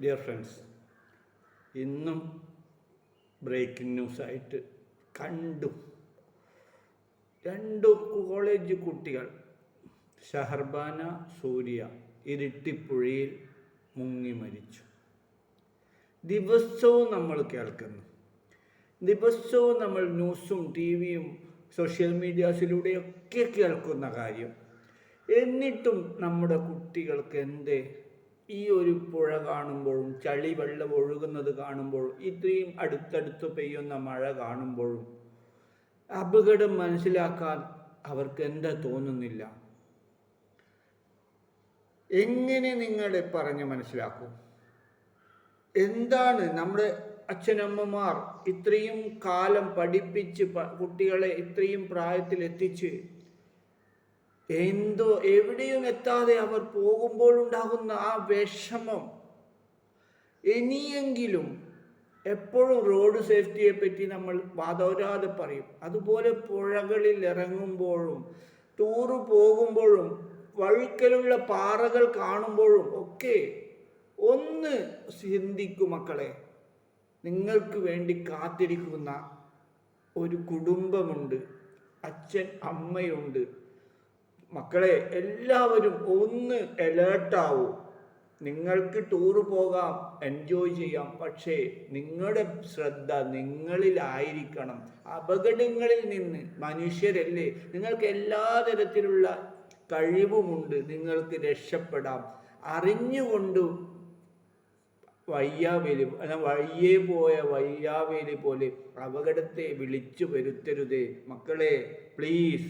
Dear friends, ഇന്നും breaking ന്യൂസായിട്ട് കണ്ടു. 2 college കുട്ടികൾ ഷഹർബാന, സൂര്യ ഇരിട്ടിപ്പുഴയിൽ മുങ്ങി മരിച്ചു. ദിവസവും നമ്മൾ കേൾക്കുന്നു, ദിവസവും നമ്മൾ ന്യൂസും ടി വിയും സോഷ്യൽ മീഡിയാസിലൂടെയൊക്കെ കേൾക്കുന്ന കാര്യം. എന്നിട്ടും നമ്മുടെ കുട്ടികൾക്ക് എന്തേ ഈ ഒരു പുഴ കാണുമ്പോഴും ചളി വെള്ളം ഒഴുകുന്നത് കാണുമ്പോഴും ഇത്രയും അടുത്തടുത്ത് പെയ്യുന്ന മഴ കാണുമ്പോഴും അപകടം മനസ്സിലാക്കാൻ അവർക്ക് എന്താ തോന്നുന്നില്ല? എങ്ങനെ നിങ്ങളെ പറഞ്ഞ് മനസ്സിലാക്കും? എന്താണ് നമ്മുടെ അച്ഛനമ്മമാർ ഇത്രയും കാലം പഠിപ്പിച്ച് കുട്ടികളെ ഇത്രയും പ്രായത്തിലെത്തിച്ച് എവിടെയും എത്താതെ അവർ പോകുമ്പോഴുണ്ടാകുന്ന ആ വിഷമം? ഇനിയെങ്കിലും എപ്പോഴും റോഡ് സേഫ്റ്റിയെ പറ്റി നമ്മൾ വാദോരാതെ പറയും. അതുപോലെ പുഴകളിൽ ഇറങ്ങുമ്പോഴും ടൂറ് പോകുമ്പോഴും വഴുക്കലുള്ള പാറകൾ കാണുമ്പോഴും ഒക്കെ ഒന്ന് ചിന്തിക്കൂ മക്കളെ. നിങ്ങൾക്ക് വേണ്ടി കാത്തിരിക്കുന്ന ഒരു കുടുംബമുണ്ട്, അച്ഛൻ അമ്മയുണ്ട്. മക്കളെ, എല്ലാവരും ഒന്ന് അലേർട്ടാവും. നിങ്ങൾക്ക് ടൂറ് പോകാം, എൻജോയ് ചെയ്യാം, പക്ഷേ നിങ്ങളുടെ ശ്രദ്ധ നിങ്ങളിലായിരിക്കണം. അപകടങ്ങളിൽ നിന്ന് മനുഷ്യരല്ലേ, നിങ്ങൾക്ക് എല്ലാ തരത്തിലുള്ള കഴിവുമുണ്ട്, നിങ്ങൾക്ക് രക്ഷപ്പെടാം. അറിഞ്ഞുകൊണ്ട് വയ്യേ പോയ വയ്യാവേലി പോലെ അപകടത്തെ വിളിച്ചു വരുത്തരുതേ മക്കളെ. പ്ലീസ്.